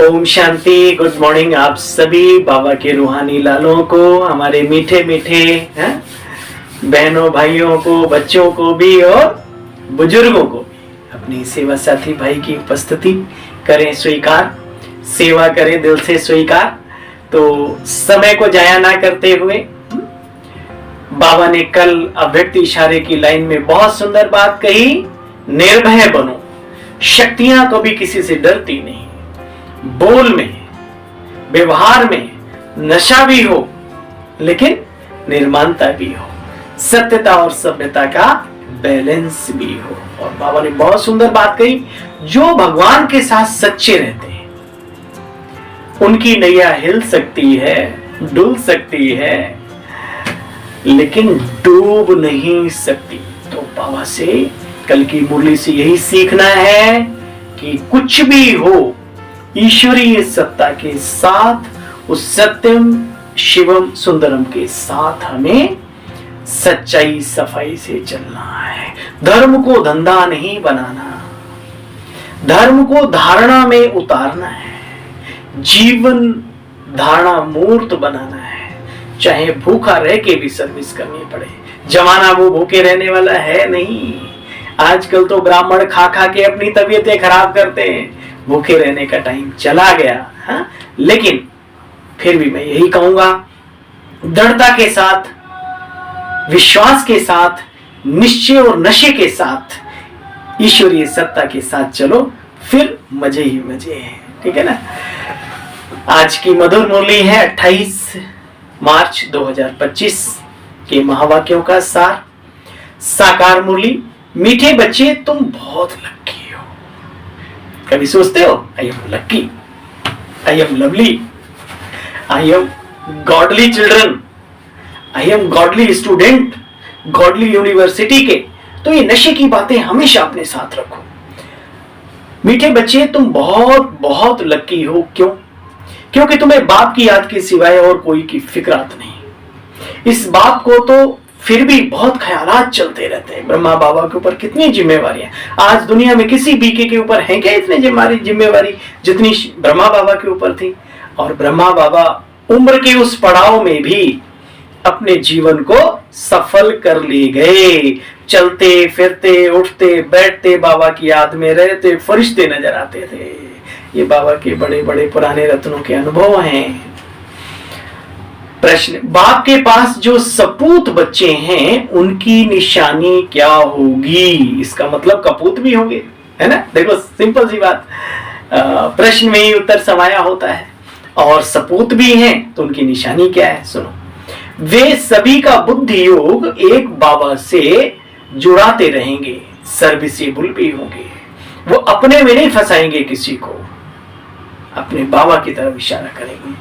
Om Shanti. Good morning आप सभी बाबा के रूहानी लालों को, हमारे मीठे मीठे बहनों भाइयों को, बच्चों को भी और बुजुर्गों को भी अपनी सेवा साथी भाई की उपस्थिति करें स्वीकार, सेवा करें दिल से स्वीकार। तो समय को जाया ना करते हुए बाबा ने कल अव्यक्त इशारे की लाइन में बहुत सुंदर बात कही, निर्भय बनो, शक्तियां कभी किसी से डरती नहीं, बोल में व्यवहार में नशा भी हो लेकिन निर्माणता भी हो, सत्यता और सभ्यता का बैलेंस भी हो। और बाबा ने बहुत सुंदर बात कही, जो भगवान के साथ सच्चे रहते हैं उनकी नैया हिल सकती है, डुल सकती है, लेकिन डूब नहीं सकती। तो बाबा से कल की मुरली से यही सीखना है कि कुछ भी हो ईश्वरीय सत्ता के साथ, उस सत्यम शिवम सुंदरम के साथ हमें सच्चाई सफाई से चलना है। धर्म को धंधा नहीं बनाना, धर्म को धारणा में उतारना है, जीवन धारणा मूर्त बनाना है। चाहे भूखा रह के भी सर्विस करनी पड़े, जमाना वो भूखे रहने वाला है नहीं। आजकल तो ब्राह्मण खा खा के अपनी तबीयतें खराब करते हैं, भूखे रहने का टाइम चला गया। लेकिन फिर भी मैं यही कहूंगा, दृढ़ता के साथ, विश्वास के साथ, निश्चय और नशे के साथ, ईश्वरीय सत्ता के साथ चलो, फिर मजे ही मजे हैं। ठीक है ना। आज की मधुर मुरली है 28 मार्च 2025 के महावाक्यों का सार, साकार मुरली। मीठे बच्चे तुम बहुत लकी हो। कभी सोचते हो I am lucky, I am lovely, I am godly children, I am godly student, godly university के। तो ये नशे की बातें हमेशा अपने साथ रखो। मीठे बच्चे तुम बहुत बहुत लकी हो। क्यों? क्योंकि तुम्हें बाप की याद के सिवाय और कोई की फिक्रात नहीं। इस बाप को तो फिर भी बहुत ख्यालात चलते रहते हैं। ब्रह्मा बाबा के ऊपर कितनी जिम्मेवारियां, आज दुनिया में किसी बीके के ऊपर है क्या इतनी जिम्मेवारी जितनी ब्रह्मा बाबा के ऊपर थी। और ब्रह्मा बाबा उम्र के उस पड़ाव में भी अपने जीवन को सफल कर ले गए। चलते फिरते उठते बैठते बाबा की याद में रहते फरिश्ते नजर आते थे। ये बाबा के बड़े बड़े पुराने रत्नों के अनुभव हैं। प्रश्न, बाप के पास जो सपूत बच्चे हैं उनकी निशानी क्या होगी? इसका मतलब कपूत भी होंगे, है ना। देखो सिंपल सी बात, प्रश्न में ही उत्तर समाया होता है। और सपूत भी हैं तो उनकी निशानी क्या है? सुनो, वे सभी का बुद्धि योग एक बाबा से जुड़ाते रहेंगे, सर्विसेबल भी होंगे। वो अपने में नहीं फंसाएंगे किसी को, अपने बाबा की तरफ इशारा करेंगे।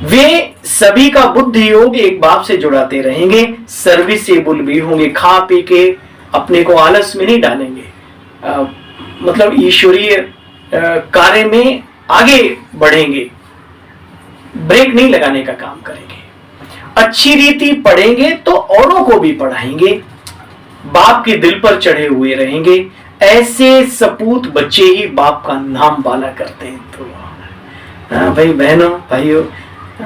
वे सभी का बुद्धि योग एक बाप से जुड़ाते रहेंगे, सर्विसेबल भी होंगे। खा पी के अपने को आलस में नहीं डालेंगे, मतलब ईश्वरीय कार्य में आगे बढ़ेंगे, ब्रेक नहीं लगाने का काम करेंगे। अच्छी रीति पढ़ेंगे तो औरों को भी पढ़ाएंगे, बाप के दिल पर चढ़े हुए रहेंगे। ऐसे सपूत बच्चे ही बाप का नाम बाला करते हैं। तो भाई बहनों भाइयों,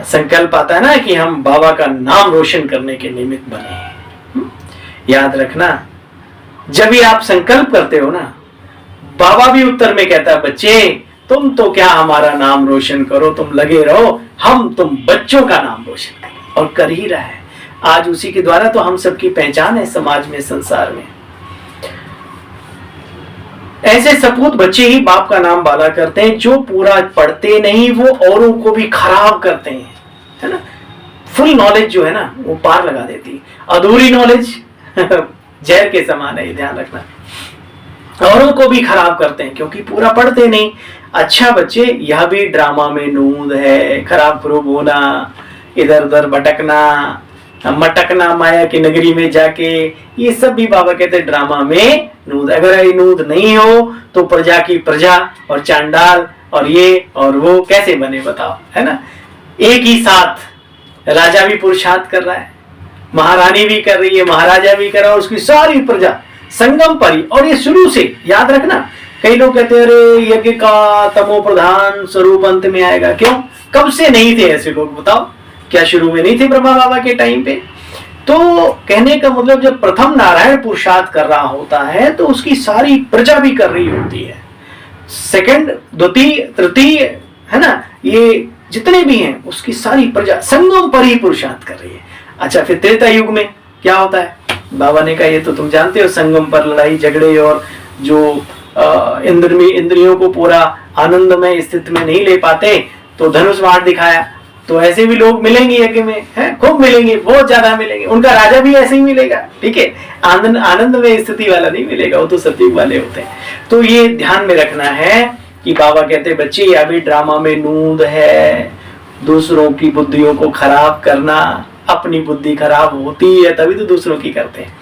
संकल्प आता है ना कि हम बाबा का नाम रोशन करने के निमित्त बने। याद रखना, जब भी आप संकल्प करते हो ना, बाबा भी उत्तर में कहता है, बच्चे तुम तो क्या हमारा नाम रोशन करो, तुम लगे रहो, हम तुम बच्चों का नाम रोशन करें। और कर ही रहा है। आज उसी के द्वारा तो हम सबकी पहचान है समाज में, संसार में। ऐसे सपूत बच्चे ही बाप का नाम बाला करते हैं। जो पूरा पढ़ते नहीं वो औरों को भी खराब करते हैं, है ना। फुल नॉलेज जो है ना वो पार लगा देती है, अधूरी नॉलेज जहर के समान है, ध्यान रखना। औरों को भी खराब करते हैं क्योंकि पूरा पढ़ते नहीं। अच्छा बच्चे, यह भी ड्रामा में नूंद है, खराब खरूब होना, इधर उधर भटकना, मटकना माया की नगरी में जाके, ये सब भी बाबा कहते ड्रामा में नूद। अगर ये नूद नहीं हो तो प्रजा की प्रजा और चांडाल और ये और वो कैसे बने बताओ, है ना। एक ही साथ राजा भी पुरुषार्थ कर रहा है, महारानी भी कर रही है, महाराजा भी कर रहा है, उसकी सारी प्रजा संगम पर ही। और ये शुरू से याद रखना, कई लोग कहते हैं अरे यज्ञ का तमो प्रधान स्वरूप अंत में आएगा। क्यों? कब से नहीं थे ऐसे लोग? बताओ, क्या शुरू में नहीं थे ब्रह्मा बाबा के टाइम पे? तो कहने का मतलब जब प्रथम नारायण पुरुषार्थ कर रहा होता है तो उसकी सारी प्रजा भी कर रही होती है। सेकंड, द्वितीय, तृतीय, है ना, ये जितने भी हैं उसकी सारी प्रजा संगम पर ही पुरुषार्थ कर रही है। अच्छा, फिर त्रेता युग में क्या होता है? बाबा ने कहा ये तो तुम जानते हो, संगम पर लड़ाई झगड़े और जो इंद्रियों को पूरा आनंदमय स्थिति में नहीं ले पाते तो धनुष बाण दिखाया। तो ऐसे भी लोग मिलेंगे यज्ञ में, हैं, खूब मिलेंगे, बहुत ज्यादा मिलेंगे। उनका राजा भी ऐसे ही मिलेगा, ठीक है, आनंदमय स्थिति वाला नहीं मिलेगा, वो तो सतयुग वाले होते हैं। तो ये ध्यान में रखना है कि बाबा कहते हैं बच्चे अभी ड्रामा में नूंद है दूसरों की बुद्धियों को खराब करना। अपनी बुद्धि खराब होती है तभी तो दूसरों की करते हैं।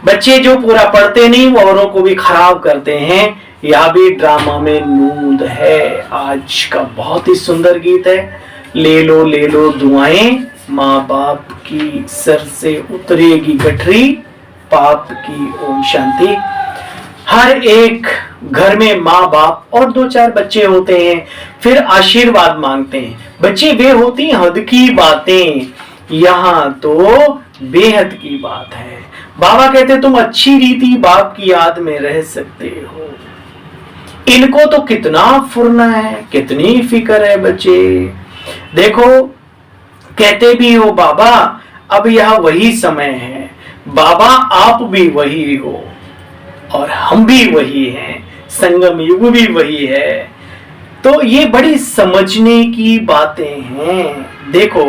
बच्चे जो पूरा पढ़ते नहीं वो औरों को भी खराब करते हैं। यह भी ड्रामा में नूंद है। आज का बहुत ही सुंदर गीत है, ले लो दुआएं, माँ बाप की सर से उतरेगी गठरी, पाप की ओम शांति। हर एक घर में माँ बाप और 2-4 बच्चे होते हैं, फिर आशीर्वाद मांगते हैं। बच्चे वे होती हैं हद की बातें, यहाँ तो बेहद की बात है। बाबा कहते तुम अच्छी रीति बाप की याद में रह सकते हो। इनको तो कितना फुरना है, कितनी फिक्र है बच्चे। देखो, कहते भी हो बाबा अब यह वही समय है। बाबा आप भी वही हो और हम भी वही हैं, संगम युग भी वही है। तो ये बड़ी समझने की बातें हैं। देखो,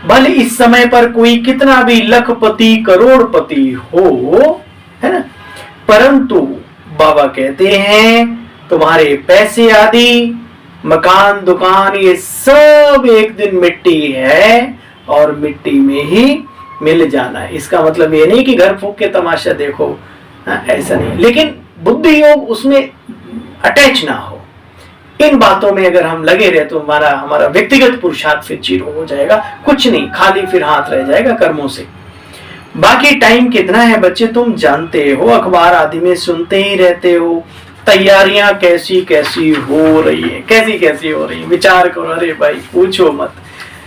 भले इस समय पर कोई कितना भी लखपति करोड़पति हो, है ना, परंतु बाबा कहते हैं तुम्हारे पैसे आदि मकान दुकान ये सब एक दिन मिट्टी है और मिट्टी में ही मिल जाना है। इसका मतलब ये नहीं कि घर फूंक के तमाशा देखो, ऐसा नहीं, लेकिन बुद्धि योग उसमें अटैच ना हो। इन बातों में अगर हम लगे रहे तो हमारा व्यक्तिगत पुरुषार्थ फिर जीरो हो जाएगा, कुछ नहीं, खाली फिर हाथ रह जाएगा कर्मों से। बाकी टाइम कितना है बच्चे तुम जानते हो, अखबार आदि में सुनते ही रहते हो। तैयारियां कैसी कैसी हो रही है, कैसी कैसी हो रही है, विचार करो। अरे भाई पूछो मत,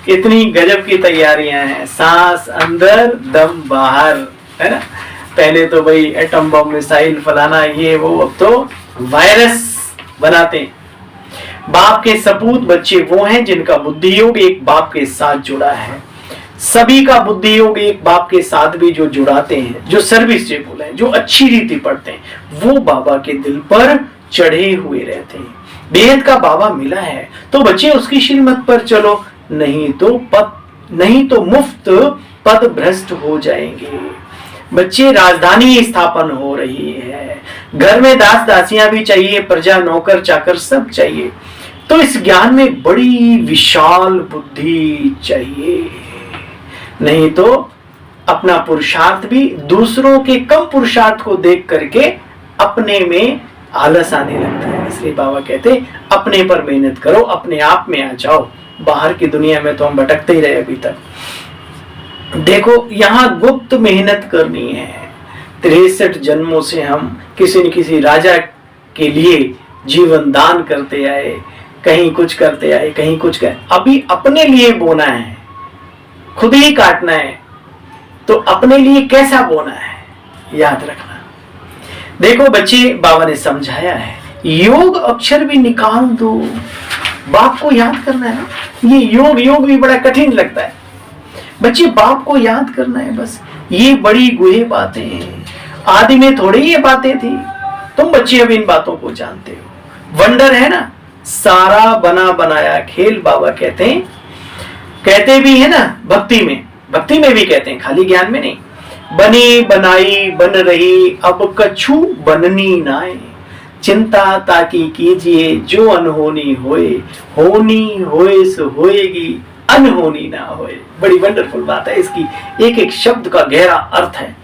इतनी गजब की तैयारियां हैं, सांस अंदर दम बाहर, है ना। पहले तो भाई एटम बम मिसाइल फलाना ये वो, अब तो वायरस बनाते हैं। बाप के सपूत बच्चे वो हैं जिनका बुद्धि योग एक बाप के साथ जुड़ा है। सभी का बुद्धि योग एक बाप के साथ भी जो जुड़ाते हैं, जो सर्विस स्टेबल है, जो अच्छी रीति पढ़ते हैं, वो बाबा के दिल पर चढ़े हुए रहते हैं। बेहद का बाबा मिला है तो बच्चे उसकी श्रीमत पर चलो, नहीं तो मुफ्त पद भ्रष्ट हो जाएंगे। बच्चे राजधानी स्थापन हो रही है, घर में दास दासियां भी चाहिए, प्रजा नौकर चाकर सब चाहिए। तो इस ज्ञान में बड़ी विशाल बुद्धि चाहिए, नहीं तो अपना पुरुषार्थ भी दूसरों के कम पुरुषार्थ को देख करके अपने में आलस आने लगता है। इसलिए बाबा कहते अपने पर मेहनत करो, अपने आप में आ जाओ। बाहर की दुनिया में तो हम भटकते ही रहे अभी तक। देखो, यहाँ गुप्त मेहनत करनी है। 63 जन्मों से हम किसी न किसी राजा के लिए जीवन दान करते आए, कहीं कुछ करते आए, कहीं कुछ कर, अभी अपने लिए बोना है, खुद ही काटना है। तो अपने लिए कैसा बोना है याद रखना। देखो बच्चे, बाबा ने समझाया है, योग अक्षर भी निकाल दो, बाप को याद करना है। ये योग भी बड़ा कठिन लगता है बच्चे, बाप को याद करना है बस। ये बड़ी गुहे बातें हैं, आदि में थोड़ी ये बातें थी। तुम बच्चे अब इन बातों को जानते हो। वंडर है ना, सारा बना बनाया खेल बाबा कहते भी है ना, भक्ति में भी कहते हैं, खाली ज्ञान में नहीं। बनी बनाई बन रही अब कछु बननी नाय, चिंता ताकि कीजिए जो अनहोनी होए, होनी होए सो होएगी, अनहोनी ना होए। बड़ी वंडरफुल बात है, इसकी एक एक शब्द का गहरा अर्थ है।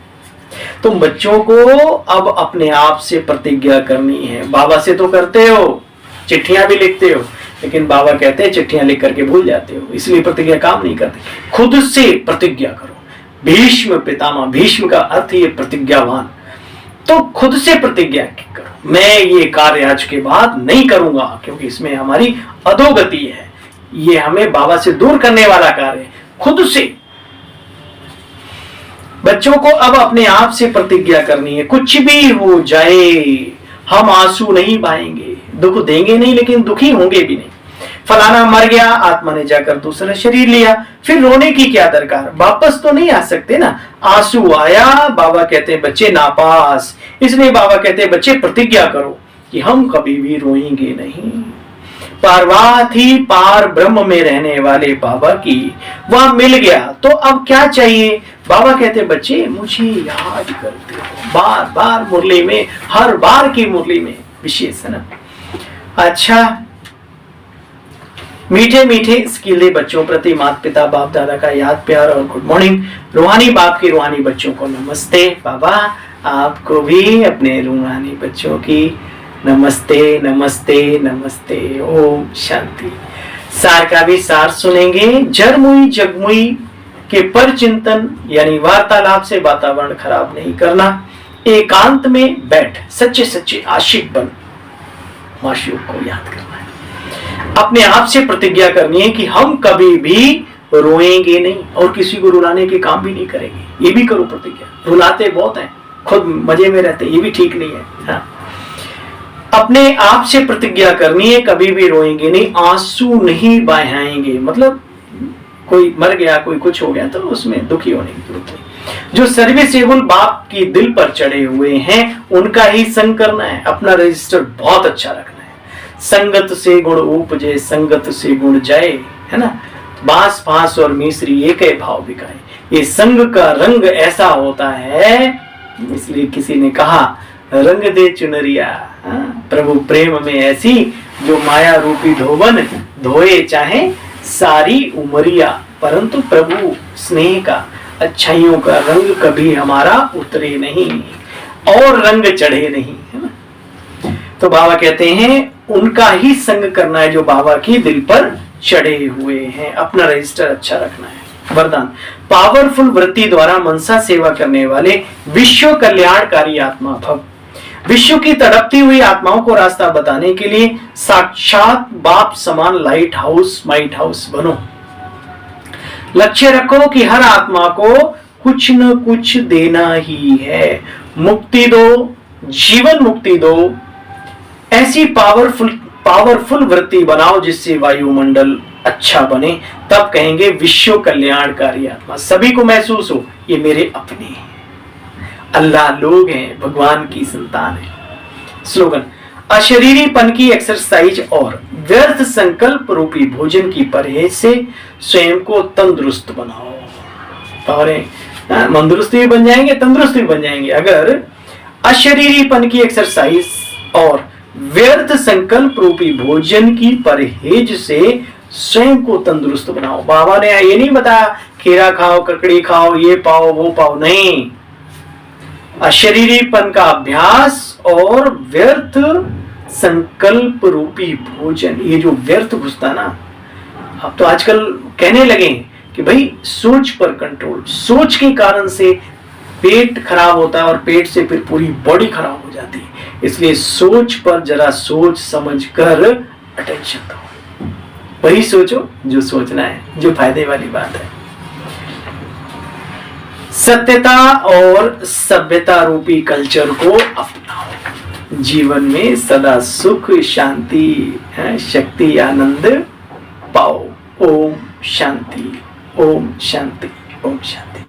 तुम बच्चों को अब अपने आप से प्रतिज्ञा करनी है। बाबा से तो करते हो, चिट्ठियां भी लिखते हो, लेकिन बाबा कहते हैं चिट्ठियां लिख करके भूल जाते हो, इसलिए प्रतिज्ञा काम नहीं करते। खुद से प्रतिज्ञा करो। भीष्म पितामह, भीष्म का अर्थ ये प्रतिज्ञावान, तो खुद से प्रतिज्ञा करो। मैं ये कार्य आज के बाद नहीं करूंगा, क्योंकि इसमें हमारी अधोगति है, ये हमें बाबा से दूर करने वाला कार्य है। खुद से बच्चों को अब अपने आप से प्रतिज्ञा करनी है, कुछ भी हो जाए हम आंसू नहीं बहाएंगे, दुख देंगे नहीं लेकिन दुखी होंगे भी नहीं। फलाना मर गया, आत्मा ने जाकर दूसरा शरीर लिया, फिर रोने की क्या दरकार, वापस तो नहीं आ सकते ना। आंसू आया, बाबा कहते हैं बच्चे नापास, इसलिए बाबा कहते हैं बच्चे प्रतिज्ञा करो कि हम कभी भी रोएंगे नहीं। पार्वती पार ब्रह्म में रहने वाले बाबा की वहां मिल गया, तो अब क्या चाहिए। बाबा कहते बच्चे मुझे याद करते हो, बार बार मुरली में, हर बार की मुरली में विशेष है ना। अच्छा, मीठे मीठे स्किले बच्चों प्रति माता पिता बाप दादा का याद प्यार और गुड मॉर्निंग। रूहानी बाप की रूहानी बच्चों को नमस्ते। बाबा आपको भी अपने रूहानी बच्चों की नमस्ते नमस्ते नमस्ते। ओम शांति। सार का भी सार सुनेंगे। जरमुई जगमुई के पर चिंतन यानी वार्तालाप से वातावरण खराब नहीं करना। एकांत में बैठ सच्चे सच्चे आशिक बन माशियों को याद करना है। अपने आप से प्रतिज्ञा करनी है कि हम कभी भी रोएंगे नहीं और किसी को रुलाने के काम भी नहीं करेंगे। ये भी करो प्रतिज्ञा। रुलाते बहुत हैं, खुद मजे में रहते, ये भी ठीक नहीं है। हाँ। अपने आप से प्रतिज्ञा करनी है कभी भी रोएंगे नहीं, आंसू नहीं बहाएंगे। मतलब कोई मर गया, कोई कुछ हो गया तो उसमें दुखी होने की जरूरत नहीं। जो सर्विसेबल बाप की दिल पर चढ़े हुए हैं उनका ही संग करना है। अपना रजिस्टर बहुत अच्छा रखना है। संगत से गुण उपजे संगत से गुण जाए, है ना। बांस फांस और मिश्री एक ही भाव बिकाए। ये संग का रंग ऐसा होता है, इसलिए किसी ने कहा रंग दे चुनरिया। प्रभु प्रेम में ऐसी जो माया रूपी धोवन धोए चाहे सारी उमरिया, परंतु प्रभु स्नेह का अच्छाइयों का रंग कभी हमारा उतरे नहीं और रंग चढ़े नहीं, है ना। तो बाबा कहते हैं उनका ही संग करना है जो बाबा की दिल पर चढ़े हुए हैं। अपना रजिस्टर अच्छा रखना है। वरदान, पावरफुल वृत्ति द्वारा मनसा सेवा करने वाले विश्व कल्याणकारी आत्मा भव। विश्व की तड़पती हुई आत्माओं को रास्ता बताने के लिए साक्षात बाप समान लाइट हाउस माइट हाउस बनो। लक्ष्य रखो कि हर आत्मा को कुछ न कुछ देना ही है। मुक्ति दो, जीवन मुक्ति दो। ऐसी पावरफुल वृत्ति बनाओ जिससे वायुमंडल अच्छा बने, तब कहेंगे विश्व कल्याणकारी आत्मा। सभी को महसूस हो ये मेरे अपने हैं, अल्लाह लोग हैं, भगवान की संतान है। स्लोगन, अशरीरीपन की एक्सरसाइज और व्यर्थ संकल्प रूपी भोजन की परहेज से स्वयं को तंदुरुस्त बनाओ। और तंदुरुस्त भी बन जाएंगे, तंदुरुस्त भी बन जाएंगे अगर अशरीरीपन की एक्सरसाइज और व्यर्थ संकल्प रूपी भोजन की परहेज से स्वयं को तंदुरुस्त बनाओ। बाबा ने ये नहीं बताया खीरा खाओ, ककड़ी खाओ, ये पाओ वो पाओ, नहीं। अशरीरीपन का अभ्यास और व्यर्थ संकल्प रूपी भोजन, ये जो व्यर्थ घुसता ना, अब तो आजकल कहने लगे कि भाई सोच पर कंट्रोल। सोच के कारण से पेट खराब होता है और पेट से फिर पूरी बॉडी खराब हो जाती है। इसलिए सोच पर जरा सोच समझ कर अटेंशन दो। वही सोचो जो सोचना है, जो फायदे वाली बात है। सत्यता और सभ्यता रूपी कल्चर को अपनाओ। जीवन में सदा सुख शांति शक्ति आनंद पाओ। ओम शांति, ओम शांति, ओम शांति।